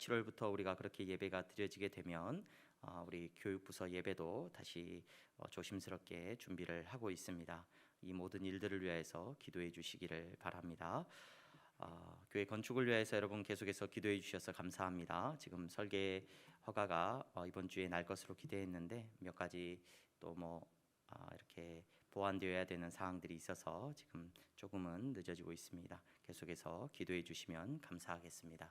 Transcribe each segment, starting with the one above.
7월부터 우리가 그렇게 예배가 드려지게 되면 우리 교육부서 예배도 다시 조심스럽게 준비를 하고 있습니다. 이 모든 일들을 위해서 기도해 주시기를 바랍니다. 교회 건축을 위해서 여러분 계속해서 기도해 주셔서 감사합니다. 지금 설계 허가가 이번 주에 날 것으로 기대했는데 몇 가지 또 이렇게 보완되어야 되는 사항들이 있어서 지금 조금은 늦어지고 있습니다. 계속해서 기도해 주시면 감사하겠습니다.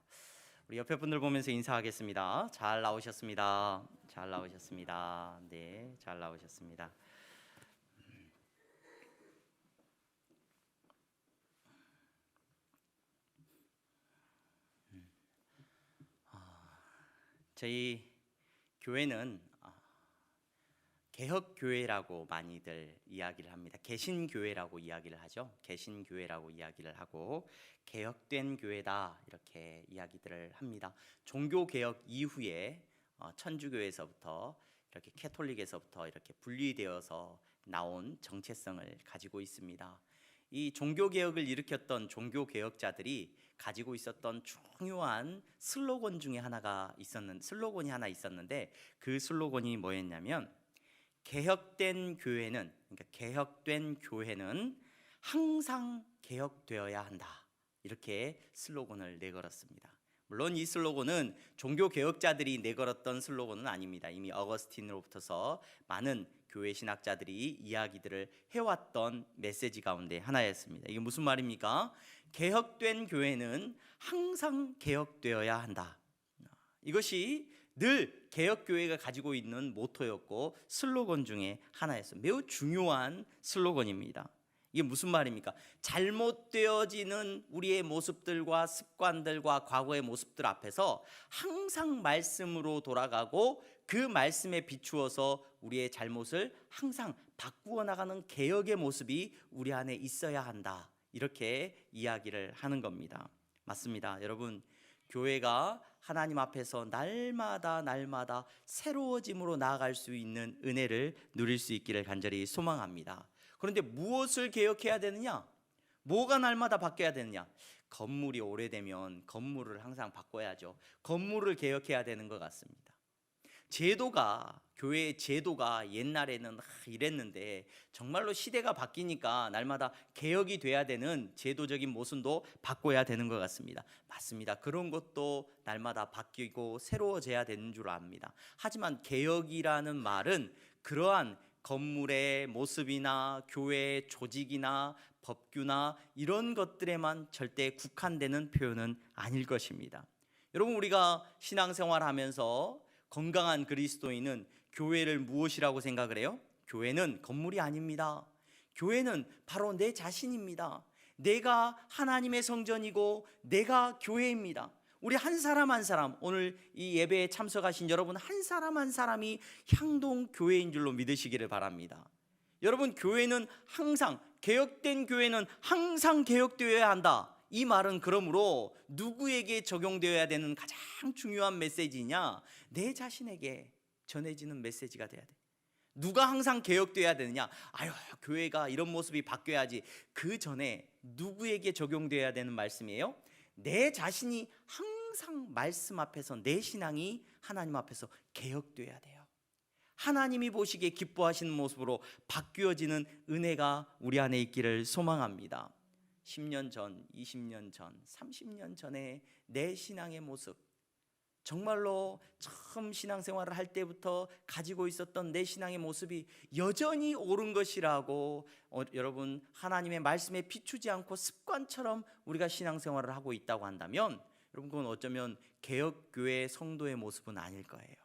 우리 옆에 분들 보면서 인사하겠습니다. 잘 나오셨습니다. 잘 나오셨습니다. 네, 잘 나오셨습니다. 저희 교회는 개혁교회라고 많이들 이야기를 합니다. 개신교회라고 이야기를 하죠. 개신교회라고 이야기를 하고 개혁된 교회다 이렇게 이야기들을 합니다. 종교개혁 이후에 천주교에서부터 이렇게 캐톨릭에서부터 이렇게 분리되어서 나온 정체성을 가지고 있습니다. 이 종교개혁을 일으켰던 종교개혁자들이 가지고 있었던 중요한 슬로건이 하나 있었는데 그 슬로건이 뭐였냐면 개혁된 교회는 항상 개혁되어야 한다 이렇게 슬로건을 내걸었습니다. 물론 이 슬로건은 종교개혁자들이 내걸었던 슬로건은 아닙니다. 이미 어거스틴으로부터서 많은 교회 신학자들이 이야기들을 해왔던 메시지 가운데 하나였습니다. 이게 무슨 말입니까? 개혁된 교회는 항상 개혁되어야 한다. 이것이 늘 개혁교회가 가지고 있는 모토였고 슬로건 중에 하나였어요. 매우 중요한 슬로건입니다. 이게 무슨 말입니까? 잘못되어지는 우리의 모습들과 습관들과 과거의 모습들 앞에서 항상 말씀으로 돌아가고 그 말씀에 비추어서 우리의 잘못을 항상 바꾸어 나가는 개혁의 모습이 우리 안에 있어야 한다 이렇게 이야기를 하는 겁니다. 맞습니다. 여러분, 교회가 하나님 앞에서 날마다 새로워짐으로 나아갈 수 있는 은혜를 누릴 수 있기를 간절히 소망합니다. 그런데 무엇을 개혁해야 되느냐? 뭐가 날마다 바뀌어야 되느냐? 건물이 오래되면 건물을 항상 바꿔야죠. 건물을 개혁해야 되는 것 같습니다. 교회의 제도가 옛날에는 이랬는데 정말로 시대가 바뀌니까 날마다 개혁이 돼야 되는 제도적인 모순도 바꿔야 되는 것 같습니다. 맞습니다. 그런 것도 날마다 바뀌고 새로워져야 되는 줄 압니다. 하지만 개혁이라는 말은 그러한 건물의 모습이나 교회의 조직이나 법규나 이런 것들에만 절대 국한되는 표현은 아닐 것입니다. 여러분, 우리가 신앙생활하면서 건강한 그리스도인은 교회를 무엇이라고 생각을 해요? 교회는 건물이 아닙니다. 교회는 바로 내 자신입니다. 내가 하나님의 성전이고 내가 교회입니다. 우리 한 사람 한 사람, 오늘 이 예배에 참석하신 여러분 한 사람이 향동 교회인 줄로 믿으시기를 바랍니다. 여러분, 교회는 항상, 개혁된 교회는 항상 개혁되어야 한다. 이 말은 그러므로 누구에게 적용되어야 되는 가장 중요한 메시지냐? 내 자신에게 전해지는 메시지가 돼야 돼. 누가 항상 개혁되어야 되느냐? 교회가 이런 모습이 바뀌어야지. 그 전에 누구에게 적용되어야 되는 말씀이에요? 내 자신이 항상 말씀 앞에서 내 신앙이 하나님 앞에서 개혁되어야 돼요. 하나님이 보시기에 기뻐하시는 모습으로 바뀌어지는 은혜가 우리 안에 있기를 소망합니다. 10년 전, 20년 전, 30년 전에 내 신앙의 모습, 정말로 처음 신앙생활을 할 때부터 가지고 있었던 내 신앙의 모습이 여전히 옳은 것이라고 여러분, 하나님의 말씀에 비추지 않고 습관처럼 우리가 신앙생활을 하고 있다고 한다면 여러분, 그건 어쩌면 개혁교회 성도의 모습은 아닐 거예요.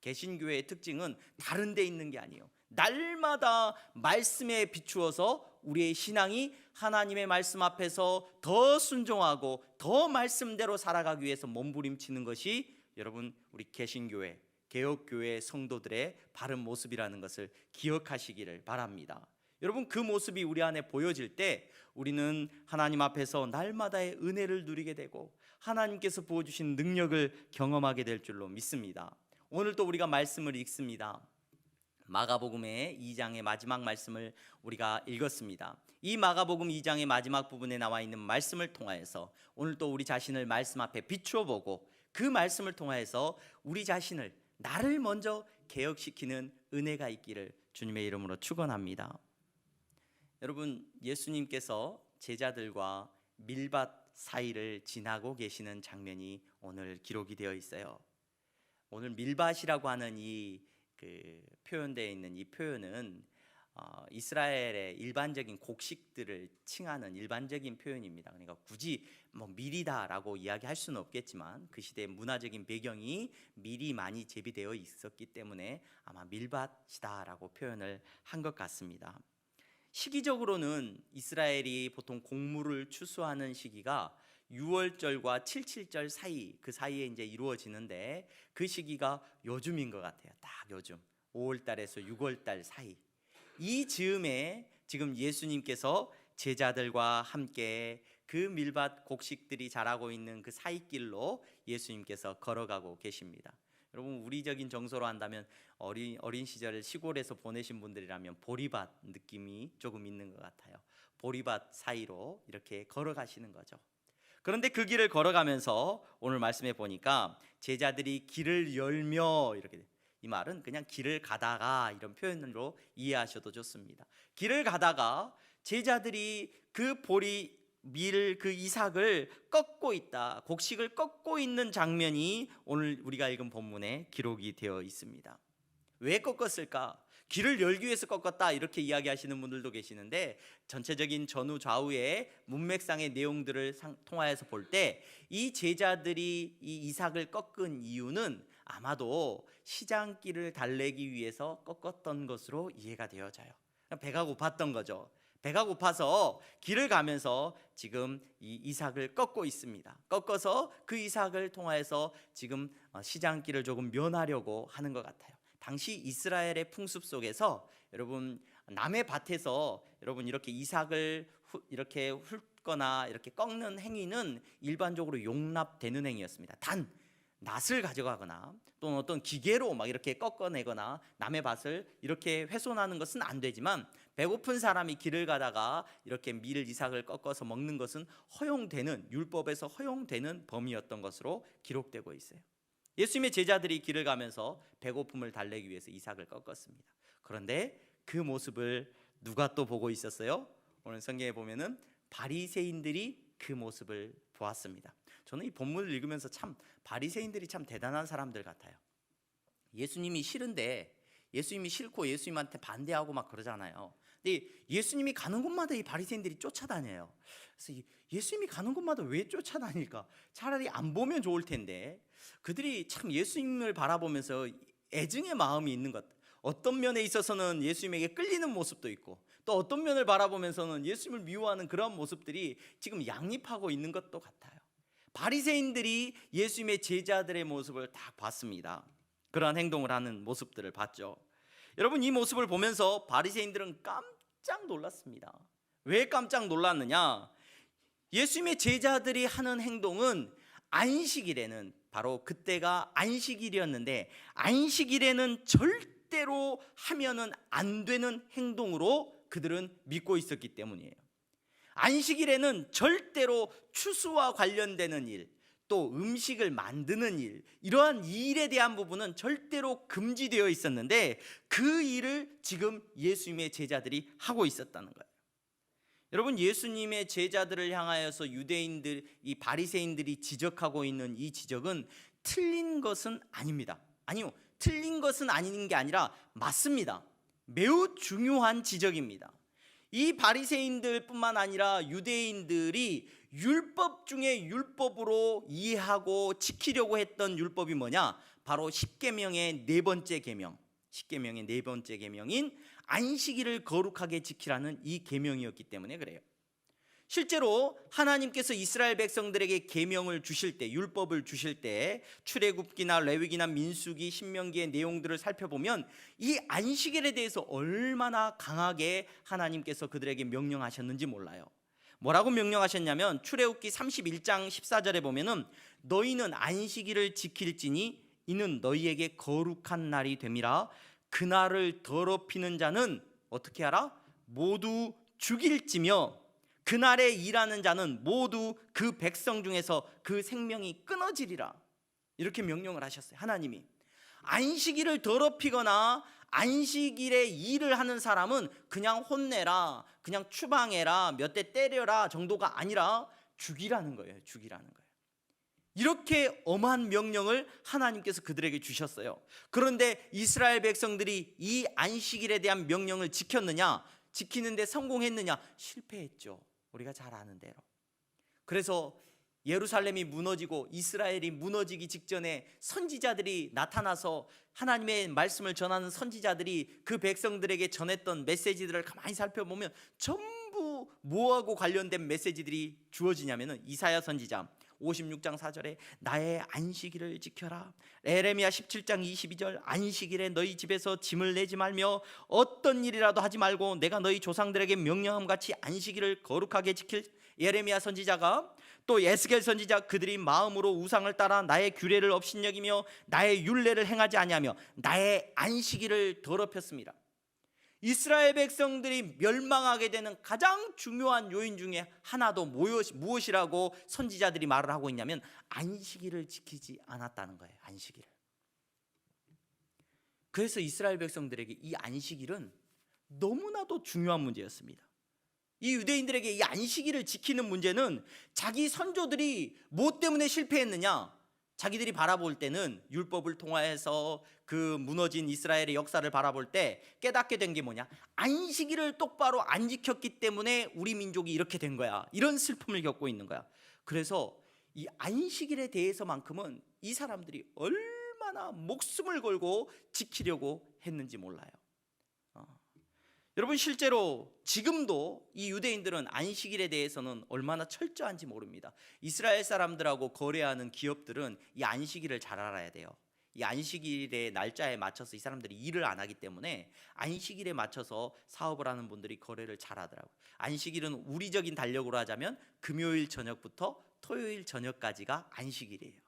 개신교회의 특징은 다른 데 있는 게 아니에요. 날마다 말씀에 비추어서 우리의 신앙이 하나님의 말씀 앞에서 더 순종하고 더 말씀대로 살아가기 위해서 몸부림치는 것이 여러분, 우리 개신교회, 개혁교회 성도들의 바른 모습이라는 것을 기억하시기를 바랍니다. 여러분, 그 모습이 우리 안에 보여질 때 우리는 하나님 앞에서 날마다의 은혜를 누리게 되고 하나님께서 부어주신 능력을 경험하게 될 줄로 믿습니다. 오늘 또 우리가 말씀을 읽습니다. 마가복음의 2장의 마지막 말씀을 우리가 읽었습니다. 이 마가복음 2장의 마지막 부분에 나와 있는 말씀을 통하여서 오늘 또 우리 자신을 말씀 앞에 비추어 보고 그 말씀을 통하여서 우리 자신을, 나를 먼저 개혁시키는 은혜가 있기를 주님의 이름으로 축원합니다. 여러분, 예수님께서 제자들과 밀밭 사이를 지나고 계시는 장면이 오늘 기록이 되어 있어요. 오늘 밀밭이라고 하는 표현되어 있는 이 표현은 이스라엘의 일반적인 곡식들을 칭하는 일반적인 표현입니다. 그러니까 굳이 밀이다라고 이야기할 수는 없겠지만 그 시대의 문화적인 배경이 밀이 많이 재배되어 있었기 때문에 아마 밀밭이다라고 표현을 한 것 같습니다. 시기적으로는 이스라엘이 보통 곡물을 추수하는 시기가 6월절과 7.7절 사이, 그 사이에 이제 이루어지는데 그 시기가 요즘인 것 같아요. 딱 요즘 5월달에서 6월달 사이, 이 즈음에 지금 예수님께서 제자들과 함께 그 밀밭 곡식들이 자라고 있는 그 사이길로 예수님께서 걸어가고 계십니다. 여러분, 우리적인 정서로 한다면 어린 시절을 시골에서 보내신 분들이라면 보리밭 느낌이 조금 있는 것 같아요. 보리밭 사이로 이렇게 걸어가시는 거죠. 그런데 그 길을 걸어가면서 오늘 말씀해 보니까 제자들이 길을 열며, 이렇게, 이 말은 그냥 길을 가다가 이런 표현으로 이해하셔도 좋습니다. 길을 가다가 제자들이 그 그 이삭을 꺾고 있다, 곡식을 꺾고 있는 장면이 오늘 우리가 읽은 본문에 기록이 되어 있습니다. 왜 꺾었을까? 길을 열기 위해서 꺾었다, 이렇게 이야기하시는 분들도 계시는데, 전체적인 전후 좌우의 문맥상의 내용들을 통하여서 볼 때 이 제자들이 이 이삭을 꺾은 이유는 아마도 시장길을 달래기 위해서 꺾었던 것으로 이해가 되어져요. 배가 고팠던 거죠. 배가 고파서 길을 가면서 지금 이 이삭을 꺾고 있습니다. 꺾어서 그 이삭을 통하여서 지금 시장길을 조금 면하려고 하는 것 같아요. 당시 이스라엘의 풍습 속에서 여러분, 남의 밭에서 여러분 이렇게 이삭을 이렇게 훑거나 이렇게 꺾는 행위는 일반적으로 용납되는 행위였습니다. 단 낫을 가져가거나 또는 어떤 기계로 막 이렇게 꺾어내거나 남의 밭을 이렇게 훼손하는 것은 안 되지만, 배고픈 사람이 길을 가다가 이렇게 이삭을 꺾어서 먹는 것은 허용되는, 율법에서 허용되는 범위였던 것으로 기록되고 있어요. 예수님의 제자들이 길을 가면서 배고픔을 달래기 위해서 이삭을 꺾었습니다. 그런데 그 모습을 누가 또 보고 있었어요? 오늘 성경에 보면은 바리새인들이 그 모습을 보았습니다. 저는 이 본문을 읽으면서 참 바리새인들이 참 대단한 사람들 같아요. 예수님이 싫은데, 예수님이 싫고 예수님한테 반대하고 막 그러잖아요. 근데 예수님이 가는 곳마다 이 바리새인들이 쫓아다녀요. 그래서 예수님이 가는 곳마다 왜 쫓아다닐까? 차라리 안 보면 좋을 텐데. 그들이 참 예수님을 바라보면서 애증의 마음이 있는 것, 어떤 면에 있어서는 예수님에게 끌리는 모습도 있고, 또 어떤 면을 바라보면서는 예수님을 미워하는 그런 모습들이 지금 양립하고 있는 것도 같아요. 바리새인들이 예수님의 제자들의 모습을 다 봤습니다. 그러한 행동을 하는 모습들을 봤죠. 여러분, 이 모습을 보면서 바리새인들은 깜짝 놀랐습니다. 왜 깜짝 놀랐느냐? 예수님의 제자들이 하는 행동은 안식일에는, 바로 그때가 안식일이었는데, 안식일에는 절대로 하면은 안 되는 행동으로 그들은 믿고 있었기 때문이에요. 안식일에는 절대로 추수와 관련되는 일, 또 음식을 만드는 일, 이러한 일에 대한 부분은 절대로 금지되어 있었는데, 그 일을 지금 예수님의 제자들이 하고 있었다는 거예요. 여러분, 예수님의 제자들을 향하여서 유대인들, 이 바리새인들이 지적하고 있는 이 지적은 틀린 것은 아닙니다. 아니요, 틀린 것은 아닌 게 아니라 맞습니다. 매우 중요한 지적입니다. 이 바리새인들뿐만 아니라 유대인들이 율법 중에 율법으로 이해하고 지키려고 했던 율법이 뭐냐? 바로 십계명의 네 번째 계명, 십계명의 네 번째 계명인 안식일을 거룩하게 지키라는 이 계명이었기 때문에 그래요. 실제로 하나님께서 이스라엘 백성들에게 계명을 주실 때, 율법을 주실 때 출애굽기나 레위기나 민수기, 신명기의 내용들을 살펴보면 이 안식일에 대해서 얼마나 강하게 하나님께서 그들에게 명령하셨는지 몰라요. 뭐라고 명령하셨냐면, 출애굽기 31장 14절에 보면은 너희는 안식일을 지킬지니 이는 너희에게 거룩한 날이 됨이라. 그날을 더럽히는 자는 어떻게 하라? 모두 죽일지며 그날에 일하는 자는 모두 그 백성 중에서 그 생명이 끊어지리라. 이렇게 명령을 하셨어요. 하나님이 안식일을 더럽히거나 안식일에 일을 하는 사람은 그냥 혼내라, 그냥 추방해라, 몇 대 때려라 정도가 아니라 죽이라는 거예요. 죽이라는 거예요. 이렇게 엄한 명령을 하나님께서 그들에게 주셨어요. 그런데 이스라엘 백성들이 이 안식일에 대한 명령을 지켰느냐? 지키는데 성공했느냐? 실패했죠. 우리가 잘 아는 대로. 그래서 예루살렘이 무너지고 이스라엘이 무너지기 직전에 선지자들이 나타나서 하나님의 말씀을 전하는 선지자들이 그 백성들에게 전했던 메시지들을 가만히 살펴보면 전부 뭐하고 관련된 메시지들이 주어지냐면은 이사야 선지자 56장 4절에 나의 안식일을 지켜라. 에레미야 17장 22절 안식일에 너희 집에서 짐을 내지 말며 어떤 일이라도 하지 말고 내가 너희 조상들에게 명령함 같이 안식일을 거룩하게 지킬 예레미야 선지자가, 또 에스겔 선지자 그들이 마음으로 우상을 따라 나의 규례를 업신여기며 나의 율례를 행하지 아니하며 나의 안식일을 더럽혔습니다. 이스라엘 백성들이 멸망하게 되는 가장 중요한 요인 중에 하나도 무엇이라고 선지자들이 말을 하고 있냐면 안식일을 지키지 않았다는 거예요. 안식일을. 그래서 이스라엘 백성들에게 이 안식일은 너무나도 중요한 문제였습니다. 이 유대인들에게 이 안식일을 지키는 문제는 자기 선조들이 뭐 때문에 실패했느냐? 자기들이 바라볼 때는 율법을 통하여서 그 무너진 이스라엘의 역사를 바라볼 때 깨닫게 된 게 뭐냐? 안식일을 똑바로 안 지켰기 때문에 우리 민족이 이렇게 된 거야. 이런 슬픔을 겪고 있는 거야. 그래서 이 안식일에 대해서만큼은 이 사람들이 얼마나 목숨을 걸고 지키려고 했는지 몰라요. 여러분, 실제로 지금도 이 유대인들은 안식일에 대해서는 얼마나 철저한지 모릅니다. 이스라엘 사람들하고 거래하는 기업들은 이 안식일을 잘 알아야 돼요. 이 안식일의 날짜에 맞춰서 이 사람들이 일을 안 하기 때문에 안식일에 맞춰서 사업을 하는 분들이 거래를 잘 하더라고요. 안식일은 우리적인 달력으로 하자면 금요일 저녁부터 토요일 저녁까지가 안식일이에요.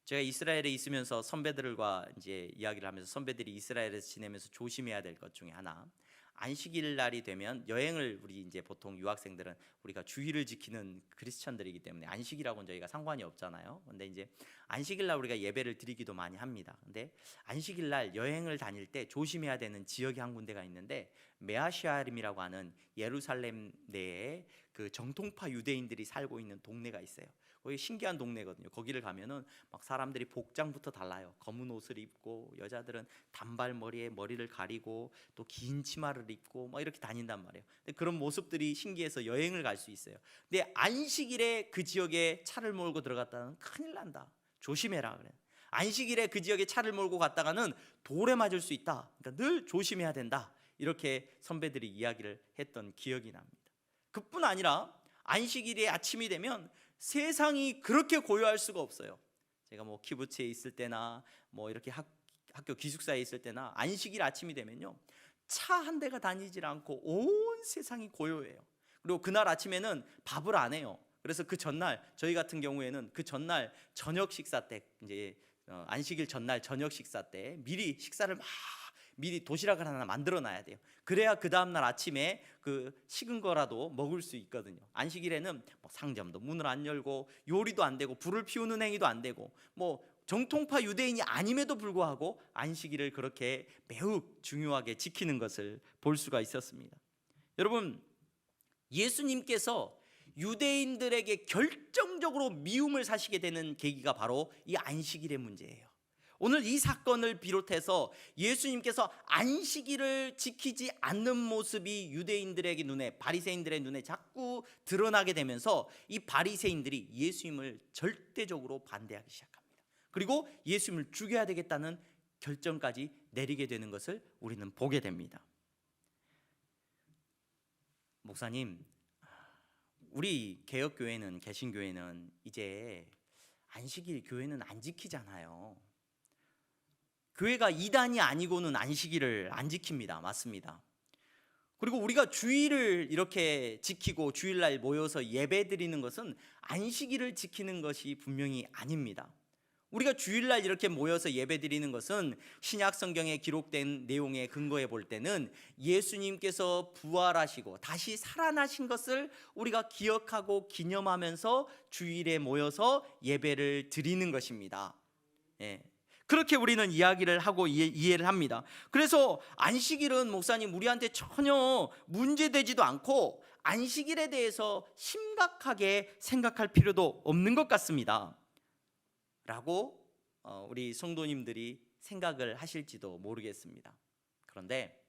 제가 이스라엘에 있으면서 선배들과 이제 이야기를 하면서 선배들이 이스라엘에서 지내면서 조심해야 될 것 중에 하나, 안식일 날이 되면 여행을, 우리 이제 보통 유학생들은 우리가 주일을 지키는 크리스천들이기 때문에 안식일하고는 저희가 상관이 없잖아요. 근데 이제 안식일 날 우리가 예배를 드리기도 많이 합니다. 근데 안식일 날 여행을 다닐 때 조심해야 되는 지역이 한 군데가 있는데 메아시아림이라고 하는 예루살렘 내에 그 정통파 유대인들이 살고 있는 동네가 있어요. 거기 신기한 동네거든요. 거기를 가면은 막 사람들이 복장부터 달라요. 검은 옷을 입고 여자들은 단발머리에 머리를 가리고 또 긴 치마를 입고 막 이렇게 다닌단 말이에요. 근데 그런 모습들이 신기해서 여행을 갈 수 있어요. 근데 안식일에 그 지역에 차를 몰고 들어갔다는 큰일 난다. 조심해라 그래. 안식일에 그 지역에 차를 몰고 갔다가는 돌에 맞을 수 있다. 그러니까 늘 조심해야 된다. 이렇게 선배들이 이야기를 했던 기억이 납니다. 그뿐 아니라 안식일의 아침이 되면 세상이 그렇게 고요할 수가 없어요. 제가 뭐 키부츠에 있을 때나 뭐 이렇게 학교 기숙사에 있을 때나 안식일 아침이 되면요, 차 한 대가 다니질 않고 온 세상이 고요해요. 그리고 그날 아침에는 밥을 안 해요. 그래서 그 전날, 저희 같은 경우에는 그 전날 저녁 식사 때, 이제 안식일 전날 저녁 식사 때 미리 식사를 미리 도시락을 하나 만들어 놔야 돼요. 그래야 그 다음날 아침에 그 식은 거라도 먹을 수 있거든요. 안식일에는 뭐 상점도 문을 안 열고 요리도 안 되고 불을 피우는 행위도 안 되고 뭐 정통파 유대인이 아님에도 불구하고 안식일을 그렇게 매우 중요하게 지키는 것을 볼 수가 있었습니다. 여러분, 예수님께서 유대인들에게 결정적으로 미움을 사시게 되는 계기가 바로 이 안식일의 문제예요. 오늘 이 사건을 비롯해서 예수님께서 안식일을 지키지 않는 모습이 유대인들에게 눈에, 바리새인들의 눈에 자꾸 드러나게 되면서 이 바리새인들이 예수님을 절대적으로 반대하기 시작합니다. 그리고 예수님을 죽여야 되겠다는 결정까지 내리게 되는 것을 우리는 보게 됩니다. 목사님, 우리 개혁교회는, 개신교회는 이제 안식일 교회는 안 지키잖아요. 교회가 이단이 아니고는 안식일을 안 지킵니다. 맞습니다. 그리고 우리가 주일을 이렇게 지키고 주일날 모여서 예배 드리는 것은 안식일을 지키는 것이 분명히 아닙니다. 우리가 주일날 이렇게 모여서 예배드리는 것은 신약 성경에 기록된 내용에 근거해 볼 때는 예수님께서 부활하시고 다시 살아나신 것을 우리가 기억하고 기념하면서 주일에 모여서 예배를 드리는 것입니다. 예. 그렇게 우리는 이야기를 하고 이해를 합니다. 그래서 안식일은 목사님 우리한테 전혀 문제되지도 않고 안식일에 대해서 심각하게 생각할 필요도 없는 것 같습니다 라고 우리 성도님들이 생각을 하실지도 모르겠습니다. 그런데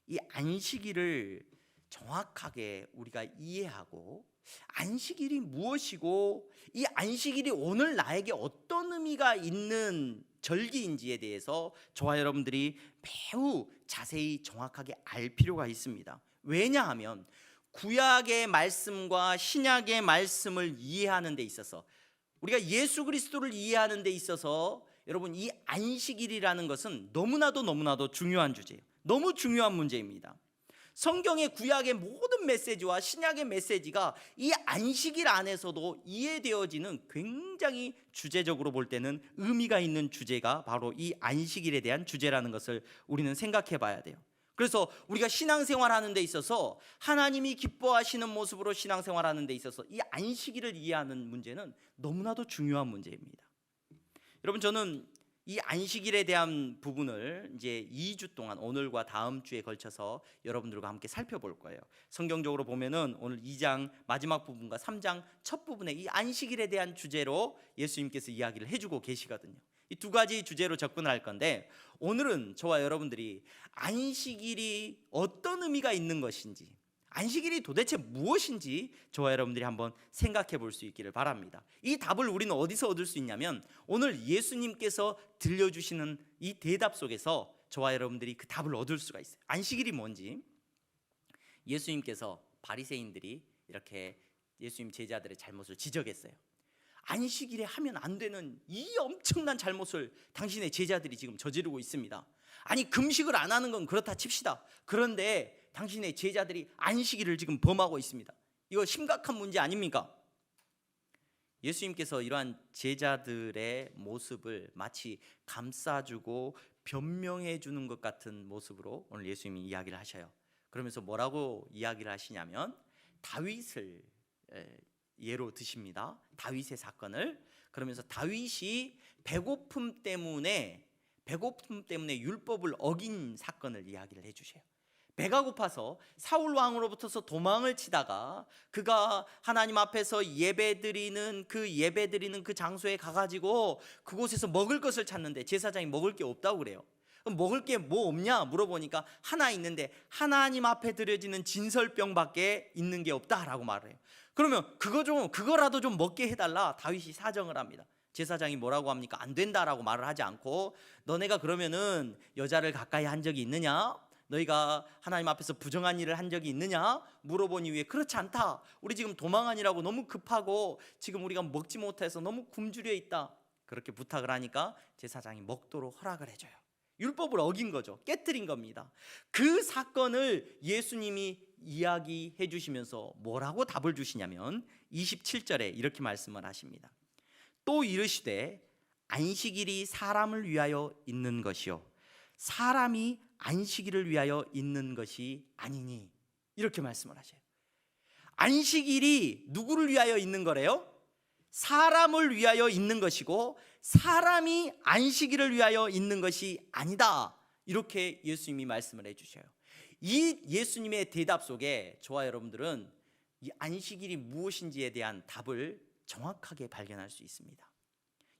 이 안식일을 정확하게 우리가 이해하고 안식일이 무엇이고 이 안식일이 오늘 나에게 어떤 의미가 있는 절기인지에 대해서 저와 여러분들이 매우 자세히 정확하게 알 필요가 있습니다. 왜냐하면 구약의 말씀과 신약의 말씀을 이해하는 데 있어서 우리가 예수 그리스도를 이해하는 데 있어서 여러분 이 안식일이라는 것은 너무나도 중요한 주제예요. 너무 중요한 문제입니다. 성경의 구약의 모든 메시지와 신약의 메시지가 이 안식일 안에서도 이해되어지는 굉장히 주제적으로 볼 때는 의미가 있는 주제가 바로 이 안식일에 대한 주제라는 것을 우리는 생각해 봐야 돼요. 그래서 우리가 신앙생활하는 데 있어서 하나님이 기뻐하시는 모습으로 신앙생활하는 데 있어서 이 안식일을 이해하는 문제는 너무나도 중요한 문제입니다. 여러분 저는 이 안식일에 대한 부분을 이제 2주 동안 오늘과 다음 주에 걸쳐서 여러분들과 함께 살펴볼 거예요. 성경적으로 보면은 오늘 2장 마지막 부분과 3장 첫 부분에 이 안식일에 대한 주제로 예수님께서 이야기를 해주고 계시거든요. 이 두 가지 주제로 접근을 할 건데 오늘은 저와 여러분들이 안식일이 어떤 의미가 있는 것인지 안식일이 도대체 무엇인지 저와 여러분들이 한번 생각해 볼 수 있기를 바랍니다. 이 답을 우리는 어디서 얻을 수 있냐면 오늘 예수님께서 들려주시는 이 대답 속에서 저와 여러분들이 그 답을 얻을 수가 있어요. 안식일이 뭔지 예수님께서 바리새인들이 이렇게 예수님 제자들의 잘못을 지적했어요. 안식일에 하면 안 되는 이 엄청난 잘못을 당신의 제자들이 지금 저지르고 있습니다. 아니 금식을 안 하는 건 그렇다 칩시다. 그런데 당신의 제자들이 안식일을 지금 범하고 있습니다. 이거 심각한 문제 아닙니까? 예수님께서 이러한 제자들의 모습을 마치 감싸주고 변명해 주는 것 같은 모습으로 오늘 예수님이 이야기를 하셔요. 그러면서 뭐라고 이야기를 하시냐면 다윗을 예로 드십니다. 다윗의 사건을. 그러면서 다윗이 배고픔 때문에 율법을 어긴 사건을 이야기를 해주셔요. 배가 고파서 사울 왕으로부터서 도망을 치다가 그가 하나님 앞에서 예배드리는 그 장소에 가가지고 그곳에서 먹을 것을 찾는데 제사장이 먹을 게 없다고 그래요. 그럼 먹을 게 뭐 없냐 물어보니까 하나 있는데 하나님 앞에 드려지는 진설병밖에 있는 게 없다라고 말해요. 그러면 그거라도 좀 먹게 해달라 다윗이 사정을 합니다. 제사장이 뭐라고 합니까? 안 된다라고 말을 하지 않고 너네가 그러면은 여자를 가까이 한 적이 있느냐? 너희가 하나님 앞에서 부정한 일을 한 적이 있느냐? 물어보니 왜 그렇지 않다. 우리 지금 도망하느라고 너무 급하고 지금 우리가 먹지 못해서 너무 굶주려 있다. 그렇게 부탁을 하니까 제사장이 먹도록 허락을 해줘요. 율법을 어긴 거죠. 깨트린 겁니다. 그 사건을 예수님이 이야기해 주시면서 뭐라고 답을 주시냐면 27절에 이렇게 말씀을 하십니다. 또 이르시되 안식일이 사람을 위하여 있는 것이요 사람이 안식일을 위하여 있는 것이 아니니 이렇게 말씀을 하셔요. 안식일이 누구를 위하여 있는 거래요? 사람을 위하여 있는 것이고 사람이 안식일을 위하여 있는 것이 아니다. 이렇게 예수님이 말씀을 해주셔요. 이 예수님의 대답 속에 저와 여러분들은 이 안식일이 무엇인지에 대한 답을 정확하게 발견할 수 있습니다.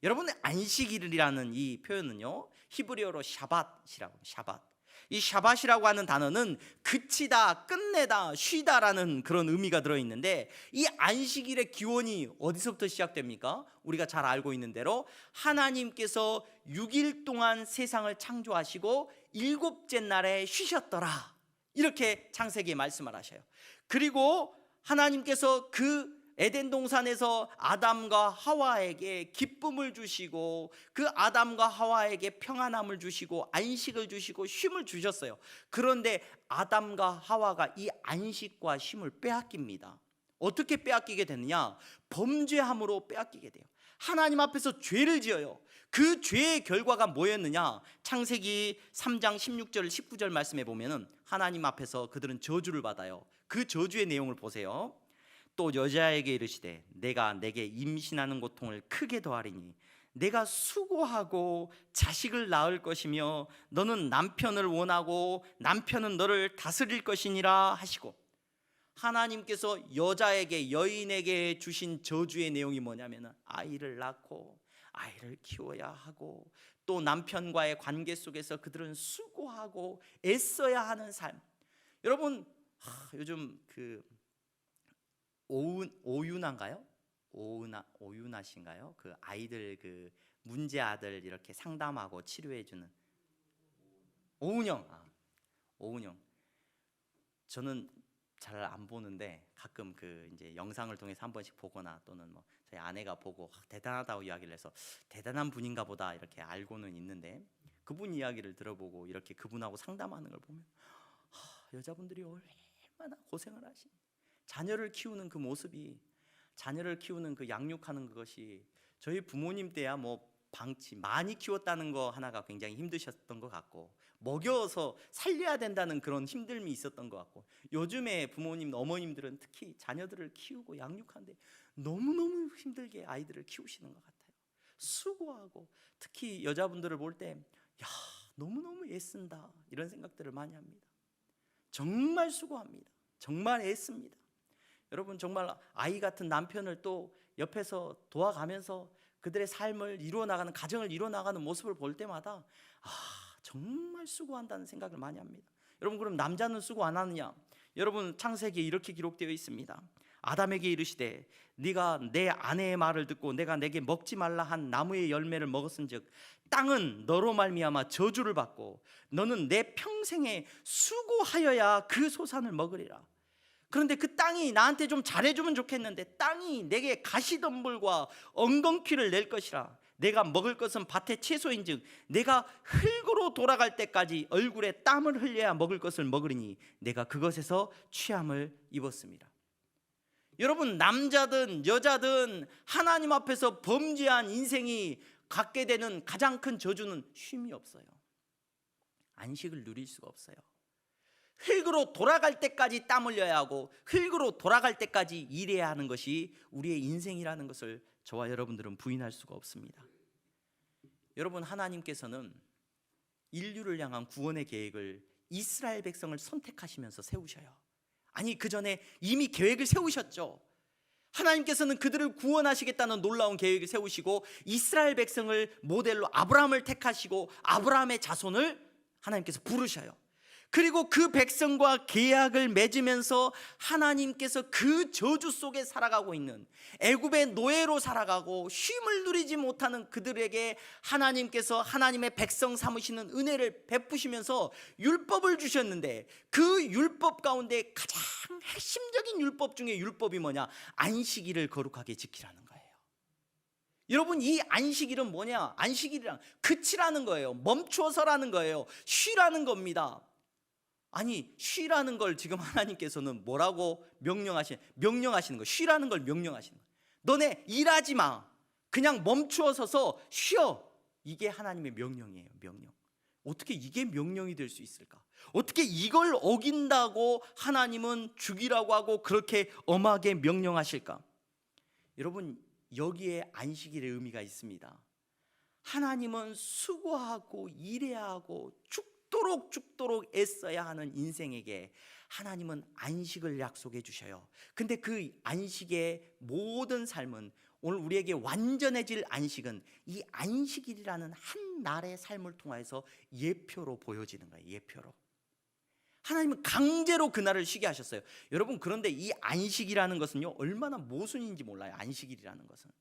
여러분의 안식일이라는 이 표현은요 히브리어로 샤밧이라고 샤밧. 이 샤밧이라고 하는 단어는 그치다, 끝내다, 쉬다라는 그런 의미가 들어있는데 이 안식일의 기원이 어디서부터 시작됩니까? 우리가 잘 알고 있는 대로 하나님께서 6일 동안 세상을 창조하시고 7째 날에 쉬셨더라 이렇게 창세기에 말씀을 하셔요. 그리고 하나님께서 그 에덴 동산에서 아담과 하와에게 기쁨을 주시고 그 아담과 하와에게 평안함을 주시고 안식을 주시고 쉼을 주셨어요. 그런데 아담과 하와가 이 안식과 쉼을 빼앗깁니다. 어떻게 빼앗기게 되느냐? 범죄함으로 빼앗기게 돼요. 하나님 앞에서 죄를 지어요. 그 죄의 결과가 뭐였느냐? 창세기 3장 16절 19절 말씀에 보면은 하나님 앞에서 그들은 저주를 받아요. 그 저주의 내용을 보세요. 또 여자에게 이르시되 내가 내게 임신하는 고통을 크게 더하리니 내가 수고하고 자식을 낳을 것이며 너는 남편을 원하고 남편은 너를 다스릴 것이니라 하시고, 하나님께서 여자에게, 여인에게 주신 저주의 내용이 뭐냐면 아이를 낳고 아이를 키워야 하고 또 남편과의 관계 속에서 그들은 수고하고 애써야 하는 삶. 여러분, 요즘 그 오윤아인가요? 오윤아신가요? 그 아이들, 그 문제 아들 이렇게 상담하고 치료해 주는 오은영. 오은영. 저는 잘 안 보는데 가끔 그 이제 영상을 통해서 한 번씩 보거나 또는 뭐 저희 아내가 보고 대단하다고 이야기를 해서 대단한 분인가 보다 이렇게 알고는 있는데, 그분 이야기를 들어보고 이렇게 그분하고 상담하는 걸 보면 여자분들이 얼마나 고생을 하신, 자녀를 키우는 그 모습이, 자녀를 키우는 그 양육하는 그것이 저희 부모님 때야 뭐 방치 많이 키웠다는 거 하나가 굉장히 힘드셨던 것 같고 먹여서 살려야 된다는 그런 힘듦이 있었던 것 같고, 요즘에 부모님, 어머님들은 특히 자녀들을 키우고 양육하는데 너무너무 힘들게 아이들을 키우시는 것 같아요. 수고하고, 특히 여자분들을 볼 때 야, 너무너무 애쓴다 이런 생각들을 많이 합니다. 정말 수고합니다. 정말 애씁니다. 여러분, 정말 아이 같은 남편을 또 옆에서 도와가면서 그들의 삶을 이루어나가는, 가정을 이루어나가는 모습을 볼 때마다 정말 수고한다는 생각을 많이 합니다. 여러분, 그럼 남자는 수고 안 하느냐? 여러분, 창세기에 이렇게 기록되어 있습니다. 아담에게 이르시되 네가 내 아내의 말을 듣고 내가 내게 먹지 말라 한 나무의 열매를 먹었은즉 땅은 너로 말미암아 저주를 받고 너는 내 평생에 수고하여야 그 소산을 먹으리라. 그런데 그 땅이 나한테 좀 잘해주면 좋겠는데 땅이 내게 가시덤불과 엉겅퀴를 낼 것이라. 내가 먹을 것은 밭의 채소인즉 내가 흙으로 돌아갈 때까지 얼굴에 땀을 흘려야 먹을 것을 먹으리니 내가 그것에서 취함을 입었습니다. 여러분, 남자든 여자든 하나님 앞에서 범죄한 인생이 갖게 되는 가장 큰 저주는 쉼이 없어요. 안식을 누릴 수가 없어요. 흙으로 돌아갈 때까지 땀 흘려야 하고 흙으로 돌아갈 때까지 일해야 하는 것이 우리의 인생이라는 것을 저와 여러분들은 부인할 수가 없습니다. 여러분, 하나님께서는 인류를 향한 구원의 계획을 이스라엘 백성을 선택하시면서 세우셔요. 아니, 그 전에 이미 계획을 세우셨죠. 하나님께서는 그들을 구원하시겠다는 놀라운 계획을 세우시고 이스라엘 백성을 모델로 아브라함을 택하시고 아브라함의 자손을 하나님께서 부르셔요. 그리고 그 백성과 계약을 맺으면서 하나님께서 그 저주 속에 살아가고 있는, 애굽의 노예로 살아가고 쉼을 누리지 못하는 그들에게 하나님께서 하나님의 백성 삼으시는 은혜를 베푸시면서 율법을 주셨는데, 그 율법 가운데 가장 핵심적인 율법 중에 율법이 뭐냐? 안식일을 거룩하게 지키라는 거예요. 여러분, 이 안식일은 뭐냐? 안식일이란 그치라는 거예요. 멈추어서라는 거예요. 쉬라는 겁니다. 아니, 쉬라는 걸 지금 하나님께서는 뭐라고 명령하시는 거예요. 쉬라는 걸 명령하시는 거예요. 너네 일하지 마, 그냥 멈추어 서서 쉬어. 이게 하나님의 명령이에요. 명령. 어떻게 이게 명령이 될 수 있을까? 어떻게 이걸 어긴다고 하나님은 죽이라고 하고 그렇게 엄하게 명령하실까? 여러분, 여기에 안식일의 의미가 있습니다. 하나님은 수고하고 일해야 하고 죽도록 애써야 하는 인생에게 하나님은 안식을 약속해 주셔요. 근데 그 안식의 모든 삶은, 오늘 우리에게 완전해질 안식은 이 안식일이라는 한 날의 삶을 통해서 예표로 보여지는 거예요. 예표로. 하나님은 강제로 그날을 쉬게 하셨어요. 여러분, 그런데 이 안식이라는 것은요, 얼마나 모순인지 몰라요. 안식일이라는 것은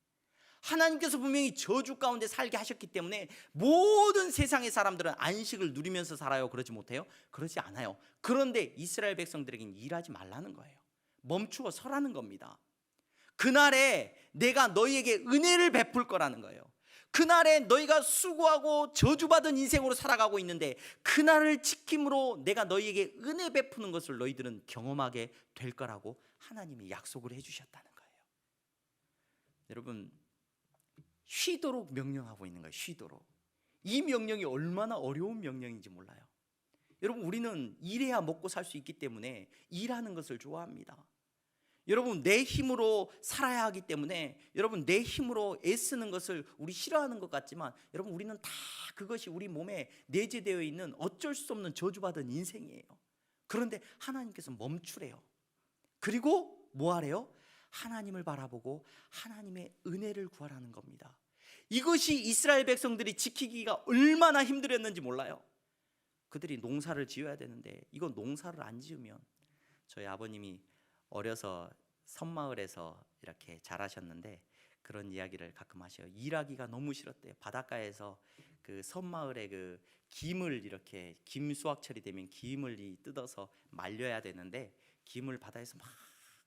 하나님께서 분명히 저주 가운데 살게 하셨기 때문에 모든 세상의 사람들은 안식을 누리면서 살아요. 그러지 못해요? 그러지 않아요. 그런데 이스라엘 백성들에게는 일하지 말라는 거예요. 멈추어 서라는 겁니다. 그날에 내가 너희에게 은혜를 베풀 거라는 거예요. 그날에 너희가 수고하고 저주받은 인생으로 살아가고 있는데 그날을 지킴으로 내가 너희에게 은혜 베푸는 것을 너희들은 경험하게 될 거라고 하나님이 약속을 해주셨다는 거예요. 여러분, 쉬도록 명령하고 있는 거예요. 쉬도록. 이 명령이 얼마나 어려운 명령인지 몰라요. 여러분, 우리는 일해야 먹고 살 수 있기 때문에 일하는 것을 좋아합니다. 여러분, 내 힘으로 살아야 하기 때문에 여러분, 내 힘으로 애쓰는 것을 우리 싫어하는 것 같지만 여러분, 우리는 다 그것이 우리 몸에 내재되어 있는 어쩔 수 없는 저주받은 인생이에요. 그런데 하나님께서 멈추래요. 그리고 뭐 하래요? 하나님을 바라보고 하나님의 은혜를 구하라는 겁니다. 이것이 이스라엘 백성들이 지키기가 얼마나 힘들었는지 몰라요. 그들이 농사를 지어야 되는데 이거 농사를 안 지으면, 저희 아버님이 어려서 섬마을에서 이렇게 자라셨는데 그런 이야기를 가끔 하셔요. 일하기가 너무 싫었대요. 바닷가에서 그 섬마을에 그 김을, 이렇게 김 수확철이 되면 김을 뜯어서 말려야 되는데 김을 바다에서 막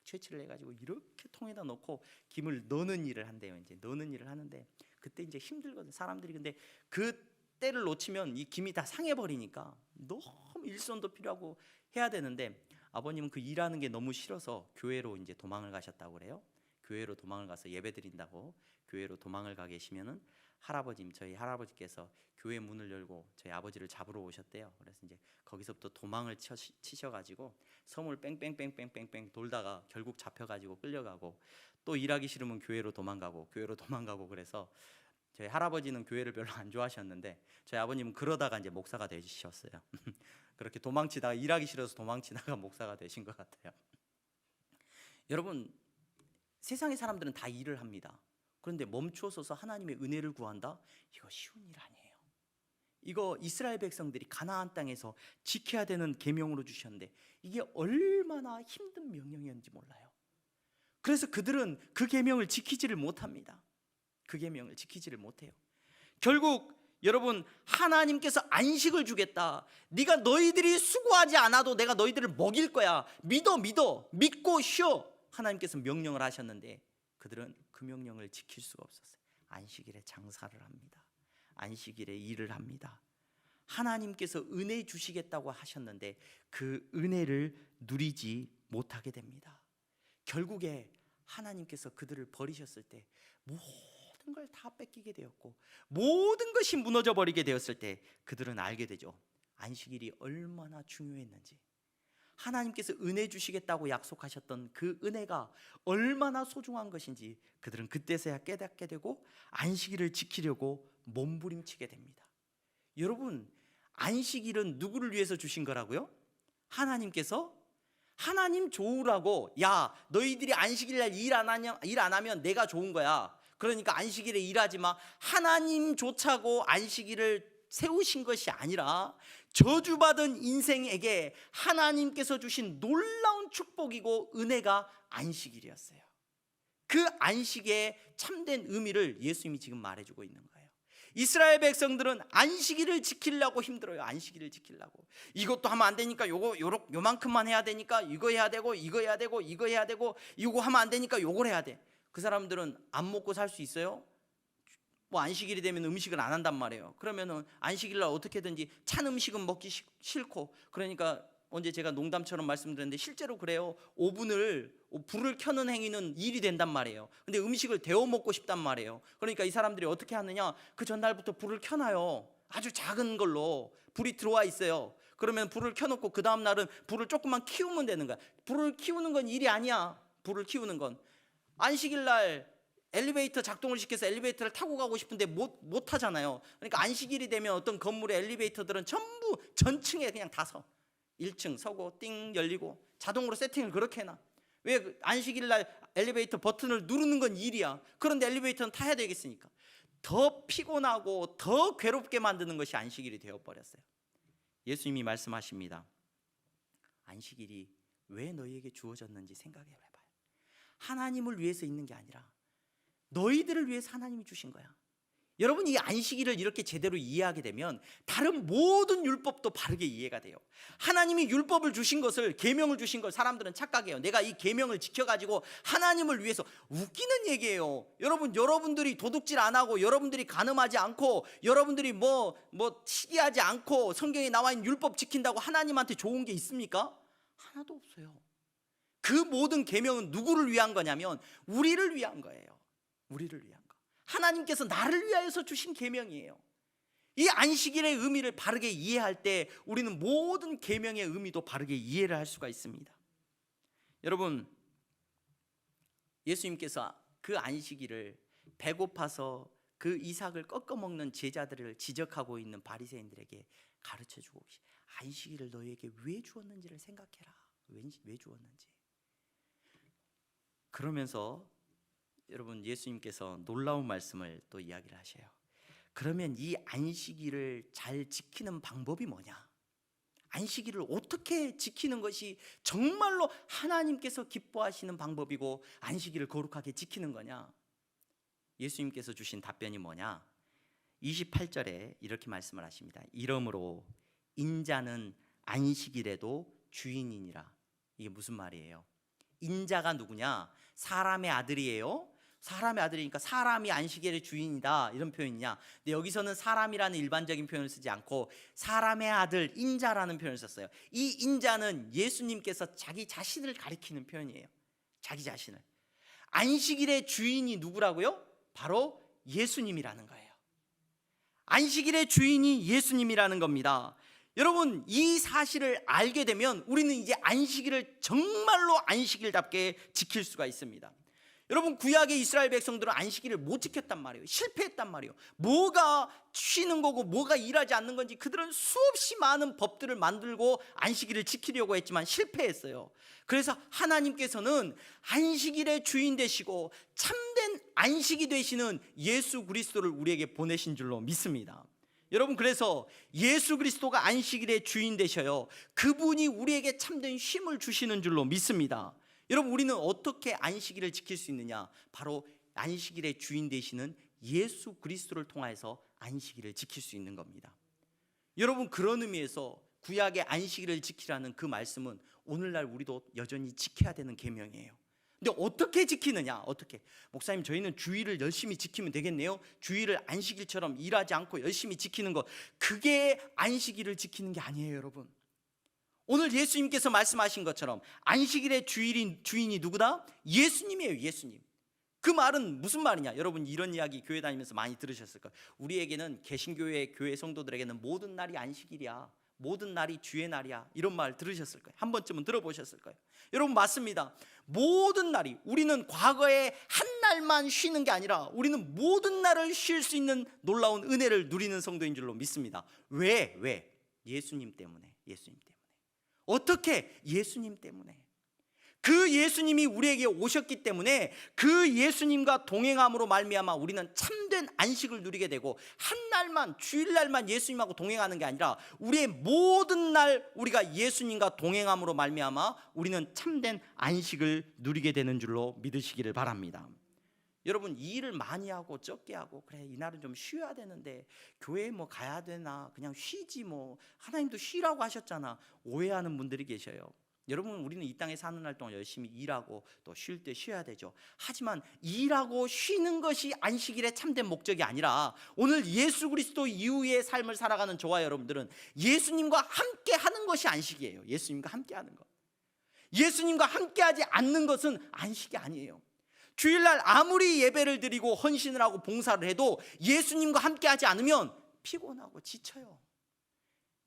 채취를 해가지고 이렇게 통에다 넣고 김을 넣는 일을 한대요. 이제 넣는 일을 하는데 그때 이제 힘들거든 사람들이. 근데 그 때를 놓치면 이 김이 다 상해버리니까 너무 일손도 필요하고 해야 되는데 아버님은 그 일하는 게 너무 싫어서 교회로 이제 도망을 가셨다고 그래요. 교회로 도망을 가서 예배 드린다고 교회로 도망을 가 계시면은 저희 할아버지께서 교회 문을 열고 저희 아버지를 잡으러 오셨대요. 그래서 이제 거기서부터 도망을 치셔가지고 섬을 뺑뺑뺑뺑뺑뺑 돌다가 결국 잡혀가지고 끌려가고, 또 일하기 싫으면 교회로 도망가고 그래서 저희 할아버지는 교회를 별로 안 좋아하셨는데 저희 아버님은 그러다가 이제 목사가 되셨어요. 그렇게 도망치다가, 일하기 싫어서 도망치다가 목사가 되신 것 같아요. 여러분, 세상의 사람들은 다 일을 합니다. 그런데 멈추어서서 하나님의 은혜를 구한다? 이거 쉬운 일 아니에요. 이거 이스라엘 백성들이 가나안 땅에서 지켜야 되는 계명으로 주셨는데 이게 얼마나 힘든 명령이었는지 몰라요. 그래서 그들은 그 계명을 지키지를 못합니다. 그 계명을 지키지를 못해요. 결국 여러분, 하나님께서 안식을 주겠다. 네가 너희들이 수고하지 않아도 내가 너희들을 먹일 거야. 믿고 쉬어. 하나님께서 명령을 하셨는데 그들은 그 명령을 지킬 수가 없었어요. 안식일에 장사를 합니다. 안식일에 일을 합니다. 하나님께서 은혜 주시겠다고 하셨는데 그 은혜를 누리지 못하게 됩니다. 결국에 하나님께서 그들을 버리셨을 때 모든 걸 다 뺏기게 되었고 모든 것이 무너져 버리게 되었을 때 그들은 알게 되죠. 안식일이 얼마나 중요했는지, 하나님께서 은혜 주시겠다고 약속하셨던 그 은혜가 얼마나 소중한 것인지 그들은 그때서야 깨닫게 되고 안식일을 지키려고 몸부림치게 됩니다. 여러분, 안식일은 누구를 위해서 주신 거라고요? 하나님께서. 하나님 좋으라고, 야 너희들이 안식일날 일 안 하면 내가 좋은 거야, 그러니까 안식일에 일하지 마, 하나님 좋자고 안식일을 세우신 것이 아니라 저주받은 인생에게 하나님께서 주신 놀라운 축복이고 은혜가 안식일이었어요. 그 안식의 참된 의미를 예수님이 지금 말해주고 있는 거예요. 이스라엘 백성들은 안식일을 지키려고 힘들어요. 안식일을 지키려고 이것도 하면 안 되니까 요만큼만 해야 되니까 이거 해야 되고 이거 해야 되고 이거 해야 되고 이거 하면 안 되니까 요걸 해야 돼. 그 사람들은 안 먹고 살 수 있어요? 뭐 안식일이 되면 음식을 안 한단 말이에요. 그러면은 안식일날 어떻게든지 찬 음식은 먹기 싫고, 그러니까 언제 제가 농담처럼 말씀드렸는데 실제로 그래요. 불을 켜는 행위는 일이 된단 말이에요. 근데 음식을 데워 먹고 싶단 말이에요. 그러니까 이 사람들이 어떻게 하느냐, 그 전날부터 불을 켜놔요. 아주 작은 걸로 불이 들어와 있어요. 그러면 불을 켜놓고 그 다음 날은 불을 조금만 키우면 되는 거야. 불을 키우는 건 일이 아니야. 불을 키우는 건 안식일날 엘리베이터 작동을 시켜서 엘리베이터를 타고 가고 싶은데 못 타잖아요. 그러니까 안식일이 되면 어떤 건물의 엘리베이터들은 전부 전층에 그냥 다 서 1층 서고 띵 열리고 자동으로 세팅을 그렇게 해놔. 왜? 안식일날 엘리베이터 버튼을 누르는 건 일이야. 그런데 엘리베이터는 타야 되겠으니까 더 피곤하고 더 괴롭게 만드는 것이 안식일이 되어버렸어요. 예수님이 말씀하십니다. 안식일이 왜 너희에게 주어졌는지 생각해봐요. 하나님을 위해서 있는 게 아니라 너희들을 위해서 하나님이 주신 거야. 여러분, 이 안식일을 이렇게 제대로 이해하게 되면 다른 모든 율법도 바르게 이해가 돼요. 하나님이 율법을 주신 것을, 계명을 주신 걸 사람들은 착각해요. 내가 이 계명을 지켜가지고 하나님을 위해서. 웃기는 얘기예요. 여러분들이 도둑질 안 하고 여러분들이 간음하지 않고 여러분들이 시기하지 않고 성경에 나와 있는 율법 지킨다고 하나님한테 좋은 게 있습니까? 하나도 없어요. 그 모든 계명은 누구를 위한 거냐면 우리를 위한 거예요. 우리를 위한 거. 하나님께서 나를 위하여서 주신 계명이에요. 이 안식일의 의미를 바르게 이해할 때 우리는 모든 계명의 의미도 바르게 이해를 할 수가 있습니다. 여러분, 예수님께서 그 안식일을 배고파서 그 이삭을 꺾어 먹는 제자들을 지적하고 있는 바리새인들에게 가르쳐주고, 안식일을 너희에게 왜 주었는지를 생각해라. 왜 주었는지. 그러면서 여러분, 예수님께서 놀라운 말씀을 또 이야기를 하셔요. 그러면 이 안식일을 잘 지키는 방법이 뭐냐? 안식일을 어떻게 지키는 것이 정말로 하나님께서 기뻐하시는 방법이고 안식일을 거룩하게 지키는 거냐? 예수님께서 주신 답변이 뭐냐? 28절에 이렇게 말씀을 하십니다. 이러므로 인자는 안식일에도 주인이니라. 이게 무슨 말이에요? 인자가 누구냐? 사람의 아들이에요. 사람의 아들이니까 사람이 안식일의 주인이다, 이런 표현이냐? 근데 여기서는 사람이라는 일반적인 표현을 쓰지 않고 사람의 아들 인자라는 표현을 썼어요. 이 인자는 예수님께서 자기 자신을 가리키는 표현이에요. 자기 자신을. 안식일의 주인이 누구라고요? 바로 예수님이라는 거예요. 안식일의 주인이 예수님이라는 겁니다. 여러분, 이 사실을 알게 되면 우리는 이제 안식일을 정말로 안식일답게 지킬 수가 있습니다. 여러분, 구약의 이스라엘 백성들은 안식일을 못 지켰단 말이에요. 실패했단 말이에요. 뭐가 쉬는 거고 뭐가 일하지 않는 건지 그들은 수없이 많은 법들을 만들고 안식일을 지키려고 했지만 실패했어요. 그래서 하나님께서는 안식일의 주인 되시고 참된 안식이 되시는 예수 그리스도를 우리에게 보내신 줄로 믿습니다. 여러분, 그래서 예수 그리스도가 안식일의 주인 되셔요. 그분이 우리에게 참된 쉼을 주시는 줄로 믿습니다. 여러분, 우리는 어떻게 안식일을 지킬 수 있느냐? 바로 안식일의 주인 되시는 예수 그리스도를 통해서 안식일을 지킬 수 있는 겁니다. 여러분, 그런 의미에서 구약의 안식일을 지키라는 그 말씀은 오늘날 우리도 여전히 지켜야 되는 계명이에요. 근데 어떻게 지키느냐? 어떻게? 목사님, 저희는 주일을 열심히 지키면 되겠네요. 주일을 안식일처럼 일하지 않고 열심히 지키는 것, 그게 안식일을 지키는 게 아니에요, 여러분. 오늘 예수님께서 말씀하신 것처럼 안식일의 주인이 누구다? 예수님이에요. 예수님. 그 말은 무슨 말이냐? 여러분, 이런 이야기 교회 다니면서 많이 들으셨을 거예요. 우리에게는, 개신교회 교회 성도들에게는 모든 날이 안식일이야, 모든 날이 주의 날이야, 이런 말 들으셨을 거예요. 한 번쯤은 들어보셨을 거예요. 여러분, 맞습니다. 모든 날이, 우리는 과거에 한 날만 쉬는 게 아니라 우리는 모든 날을 쉴 수 있는 놀라운 은혜를 누리는 성도인 줄로 믿습니다. 왜? 예수님 때문에. 예수님 때문에. 어떻게? 예수님 때문에. 그 예수님이 우리에게 오셨기 때문에 그 예수님과 동행함으로 말미암아 우리는 참된 안식을 누리게 되고, 한 날만, 주일날만 예수님하고 동행하는 게 아니라 우리의 모든 날 우리가 예수님과 동행함으로 말미암아 우리는 참된 안식을 누리게 되는 줄로 믿으시기를 바랍니다. 여러분, 이 일을 많이 하고 적게 하고, 그래 이날은 좀 쉬어야 되는데 교회에 뭐 가야 되나, 그냥 쉬지 뭐, 하나님도 쉬라고 하셨잖아, 오해하는 분들이 계셔요. 여러분, 우리는 이 땅에 사는 날 동안 열심히 일하고 또 쉴 때 쉬어야 되죠. 하지만 일하고 쉬는 것이 안식일의 참된 목적이 아니라, 오늘 예수 그리스도 이후의 삶을 살아가는 저와 여러분들은 예수님과 함께 하는 것이 안식이에요. 예수님과 함께 하는 것. 예수님과 함께 하지 않는 것은 안식이 아니에요. 주일날 아무리 예배를 드리고 헌신을 하고 봉사를 해도 예수님과 함께 하지 않으면 피곤하고 지쳐요.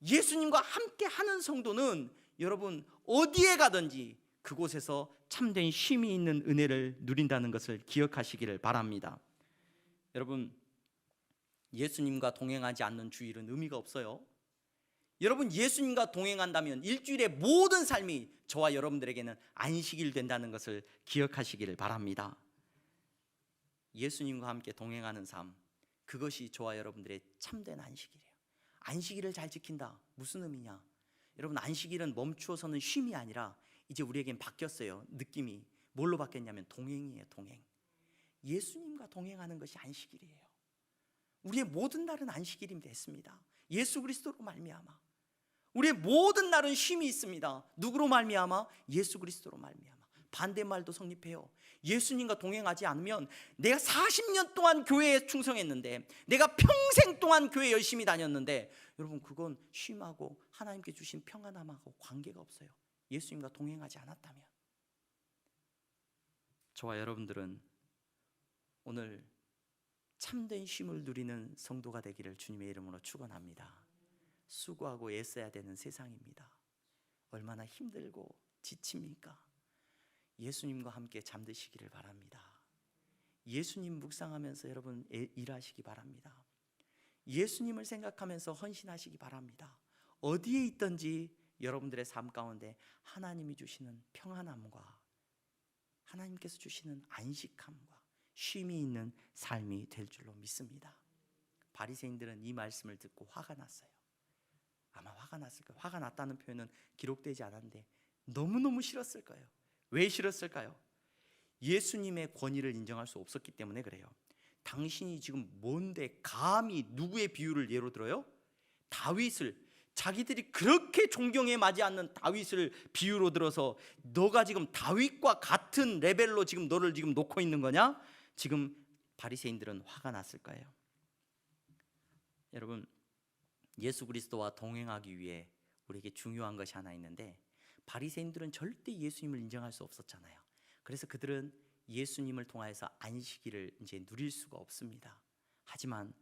예수님과 함께 하는 성도는 여러분, 어디에 가든지 그곳에서 참된 쉼이 있는 은혜를 누린다는 것을 기억하시기를 바랍니다. 여러분, 예수님과 동행하지 않는 주일은 의미가 없어요. 여러분, 예수님과 동행한다면 일주일의 모든 삶이 저와 여러분들에게는 안식일 된다는 것을 기억하시기를 바랍니다. 예수님과 함께 동행하는 삶, 그것이 저와 여러분들의 참된 안식일이에요. 안식일을 잘 지킨다, 무슨 의미냐? 여러분, 안식일은 멈추어서는 쉼이 아니라 이제 우리에겐 바뀌었어요. 느낌이 뭘로 바뀌었냐면 동행이에요. 동행. 예수님과 동행하는 것이 안식일이에요. 우리의 모든 날은 안식일이 됐습니다. 예수 그리스도로 말미암아 우리의 모든 날은 쉼이 있습니다. 누구로 말미암아? 예수 그리스도로 말미암아. 반대말도 성립해요. 예수님과 동행하지 않으면, 내가 40년 동안 교회에 충성했는데, 내가 평생 동안 교회 열심히 다녔는데, 여러분, 그건 쉼하고 하나님께 주신 평안함하고 관계가 없어요. 예수님과 동행하지 않았다면. 저와 여러분들은 오늘 참된 쉼을 누리는 성도가 되기를 주님의 이름으로 축원합니다. 수고하고 애써야 되는 세상입니다. 얼마나 힘들고 지칩니까? 예수님과 함께 잠드시기를 바랍니다. 예수님 묵상하면서 여러분 일하시기 바랍니다. 예수님을 생각하면서 헌신하시기 바랍니다. 어디에 있든지 여러분들의 삶 가운데 하나님이 주시는 평안함과 하나님께서 주시는 안식함과 쉼이 있는 삶이 될 줄로 믿습니다. 바리새인들은 이 말씀을 듣고 화가 났어요. 아마 화가 났을 거예요. 화가 났다는 표현은 기록되지 않았는데 너무너무 싫었을 거예요. 왜 싫었을까요? 예수님의 권위를 인정할 수 없었기 때문에 그래요. 당신이 지금 뭔데 감히 누구의 비유를 예로 들어요? 다윗을, 자기들이 그렇게 존경에 맞지 않는 다윗을 비유로 들어서 너가 지금 다윗과 같은 레벨로 지금 너를 지금 놓고 있는 거냐? 지금 바리새인들은 화가 났을 거예요. 여러분, 예수 그리스도와 동행하기 위해 우리에게 중요한 것이 하나 있는데, 바리새인들은 절대 예수님을 인정할 수 없었잖아요. 그래서 그들은 예수님을 통하여서 안식일을 이제 누릴 수가 없습니다. 하지만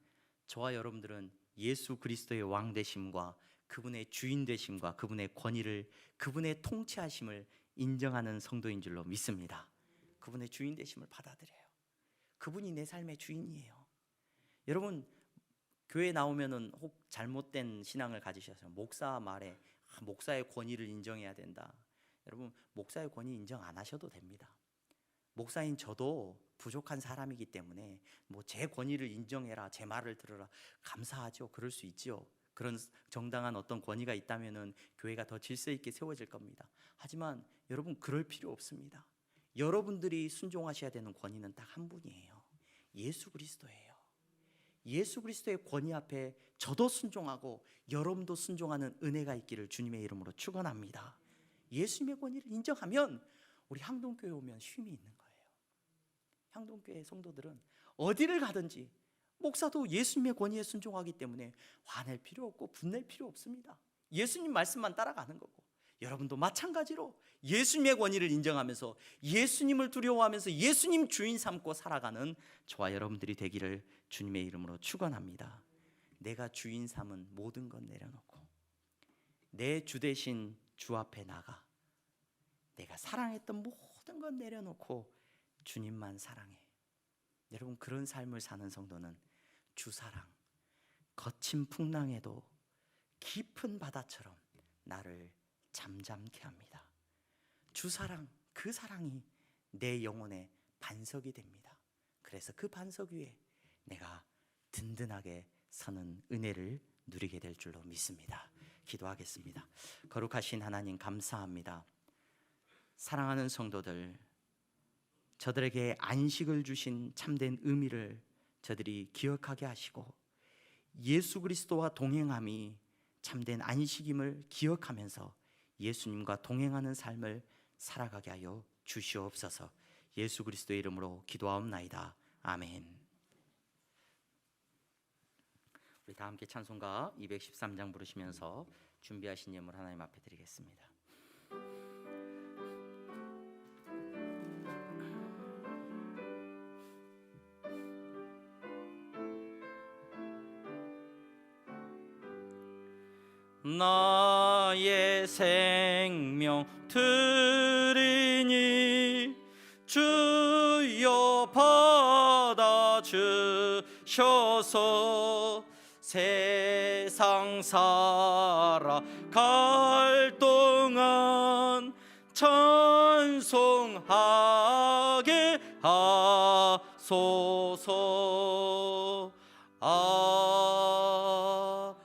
저와 여러분들은 예수 그리스도의 왕 되심과 그분의 주인 되심과 그분의 권위를, 그분의 통치하심을 인정하는 성도인 줄로 믿습니다. 그분의 주인 되심을 받아들여요. 그분이 내 삶의 주인이에요. 여러분, 교회 나오면은 혹 잘못된 신앙을 가지셔서 목사 말에 목사의 권위를 인정해야 된다. 여러분, 목사의 권위 인정 안 하셔도 됩니다. 목사인 저도 부족한 사람이기 때문에 뭐 제 권위를 인정해라, 제 말을 들어라, 감사하죠. 그럴 수 있죠. 그런 정당한 어떤 권위가 있다면은 교회가 더 질서 있게 세워질 겁니다. 하지만 여러분, 그럴 필요 없습니다. 여러분들이 순종하셔야 되는 권위는 딱 한 분이에요. 예수 그리스도예요. 예수 그리스도의 권위 앞에 저도 순종하고 여러분도 순종하는 은혜가 있기를 주님의 이름으로 축원합니다. 예수님의 권위를 인정하면 우리 향동교회 오면 쉼이 있는 거예요. 향동교회 성도들은 어디를 가든지 목사도 예수님의 권위에 순종하기 때문에 화낼 필요 없고 분낼 필요 없습니다. 예수님 말씀만 따라가는 거고, 여러분도 마찬가지로 예수님의 권위를 인정하면서 예수님을 두려워하면서 예수님 주인 삼고 살아가는 저와 여러분들이 되기를 주님의 이름으로 축원합니다. 내가 주인 삼은 모든 것 내려놓고 내 주 대신 주 앞에 나가 내가 사랑했던 모든 것 내려놓고 주님만 사랑해. 여러분, 그런 삶을 사는 성도는 주사랑, 거친 풍랑에도 깊은 바다처럼 나를 잠잠케 합니다. 주사랑, 그 사랑이 내 영혼의 반석이 됩니다. 그래서 그 반석 위에 내가 든든하게 서는 은혜를 누리게 될 줄로 믿습니다. 기도하겠습니다. 거룩하신 하나님, 감사합니다. 사랑하는 성도들, 저들에게 안식을 주신 참된 의미를 저들이 기억하게 하시고 예수 그리스도와 동행함이 참된 안식임을 기억하면서 예수님과 동행하는 삶을 살아가게 하여 주시옵소서. 예수 그리스도의 이름으로 기도하옵나이다. 아멘. 우리 다 함께 찬송가 213장 부르시면서 준비하신 예물 하나님 앞에 드리겠습니다. 나의 생명 드리니 주여 받아주셔서 세상 살아갈 동안 찬송하게 하소서.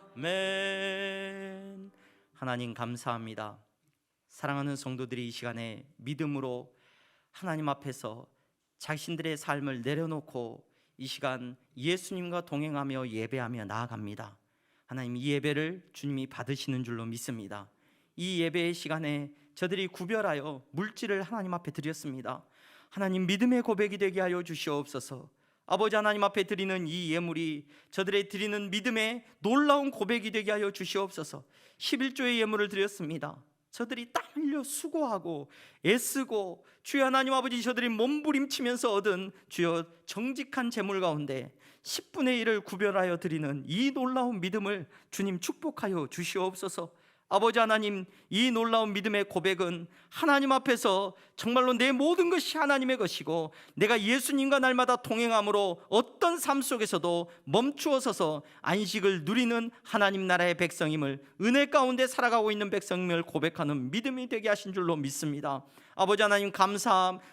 아멘. 하나님, 감사합니다. 사랑하는 성도들이 이 시간에 믿음으로 하나님 앞에서 자신들의 삶을 내려놓고 이 시간 예수님과 동행하며 예배하며 나아갑니다. 하나님, 이 예배를 주님이 받으시는 줄로 믿습니다. 이 예배의 시간에 저들이 구별하여 물질을 하나님 앞에 드렸습니다. 하나님, 믿음의 고백이 되게 하여 주시옵소서. 아버지 하나님 앞에 드리는 이 예물이 저들의 드리는 믿음의 놀라운 고백이 되게 하여 주시옵소서. 11조의 예물을 드렸습니다. 저들이 땀 흘려 수고하고 애쓰고 주여 하나님 아버지, 저들이 몸부림치면서 얻은 주여 정직한 재물 가운데 10분의 1을 구별하여 드리는 이 놀라운 믿음을 주님 축복하여 주시옵소서. 아버지 하나님, 이 놀라운 믿음의 고백은 하나님 앞에서 정말로 내 모든 것이 하나님의 것이고 내가 예수님과 날마다 동행함으로 어떤 삶 속에서도 멈추어 서서 안식을 누리는 하나님 나라의 백성임을, 은혜 가운데 살아가고 있는 백성임을 고백하는 믿음이 되게 하신 줄로 믿습니다. 아버지 하나님,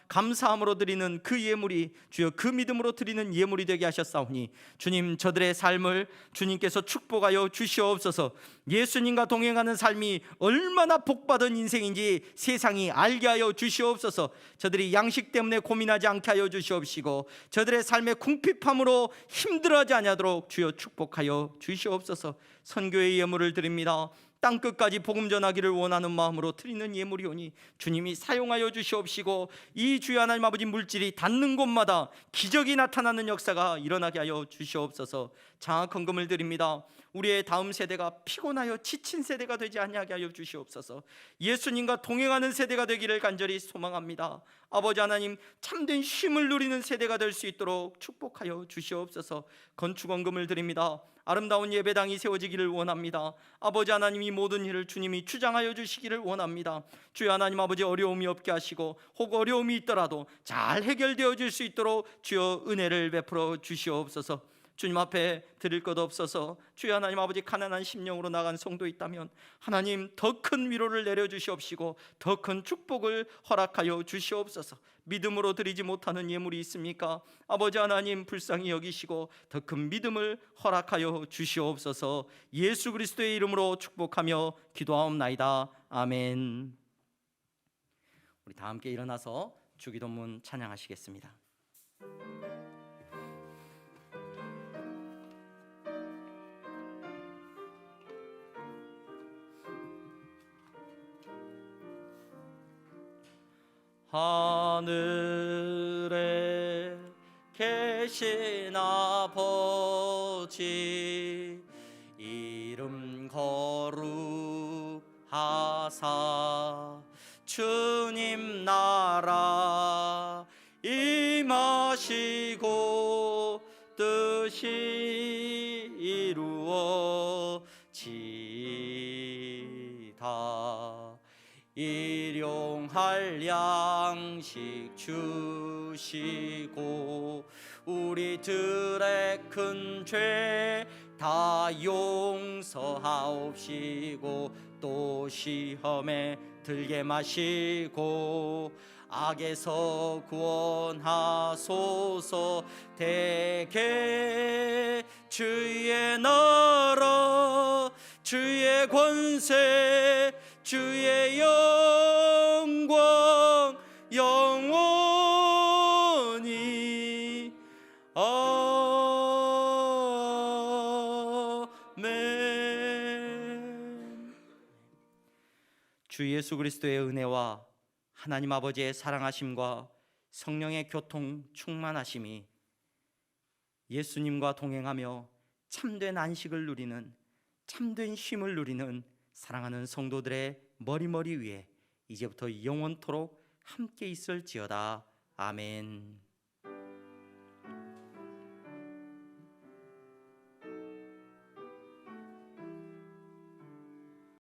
감사함으로 드리는 그 예물이 주여 그 믿음으로 드리는 예물이 되게 하셨사오니 주님, 저들의 삶을 주님께서 축복하여 주시옵소서. 예수님과 동행하는 삶이 얼마나 복받은 인생인지 세상이 알게 하여 주시옵소서. 저들이 양식 때문에 고민하지 않게 하여 주시옵시고 저들의 삶의 궁핍함으로 힘들어하지 아니하도록 주여 축복하여 주시옵소서. 선교의 예물을 드립니다. 땅끝까지 복음 전하기를 원하는 마음으로 드리는 예물이오니 주님이 사용하여 주시옵시고 이 주여 하나님 아버지 물질이 닿는 곳마다 기적이 나타나는 역사가 일어나게 하여 주시옵소서. 장학 헌금을 드립니다. 우리의 다음 세대가 피곤하여 지친 세대가 되지 아니하게 하여 주시옵소서. 예수님과 동행하는 세대가 되기를 간절히 소망합니다. 아버지 하나님, 참된 쉼을 누리는 세대가 될 수 있도록 축복하여 주시옵소서. 건축 헌금을 드립니다. 아름다운 예배당이 세워지기를 원합니다. 아버지 하나님, 이 모든 일을 주님이 주장하여 주시기를 원합니다. 주여 하나님 아버지, 어려움이 없게 하시고 혹 어려움이 있더라도 잘 해결되어질 수 있도록 주여 은혜를 베풀어 주시옵소서. 주님 앞에 드릴 것 없어서 주여 하나님 아버지 가난한 심령으로 나간 성도 있다면 하나님 더 큰 위로를 내려주시옵시고 더 큰 축복을 허락하여 주시옵소서. 믿음으로 드리지 못하는 예물이 있습니까? 아버지 하나님 불쌍히 여기시고 더 큰 믿음을 허락하여 주시옵소서. 예수 그리스도의 이름으로 축복하며 기도하옵나이다. 아멘. 우리 다 함께 일어나서 주기도문 찬양하시겠습니다. 하늘에 계신 아버지, 이름 거룩하사 주님 나라 임하시고 뜻이 이루어지다. 일용할 양식 주시고 우리들의 큰 죄 다 용서하옵시고 또 시험에 들게 마시고 악에서 구원하소서. 대개 주의 나라 주의 권세 주의 영광 영원히 아멘. 주 예수 그리스도의 은혜와 하나님 아버지의 사랑하심과 성령의 교통 충만하심이 예수님과 동행하며 참된 안식을 누리는, 참된 쉼을 누리는 사랑하는 성도들의 머리 위에 이제부터 영원토록 함께 있을지어다. 아멘.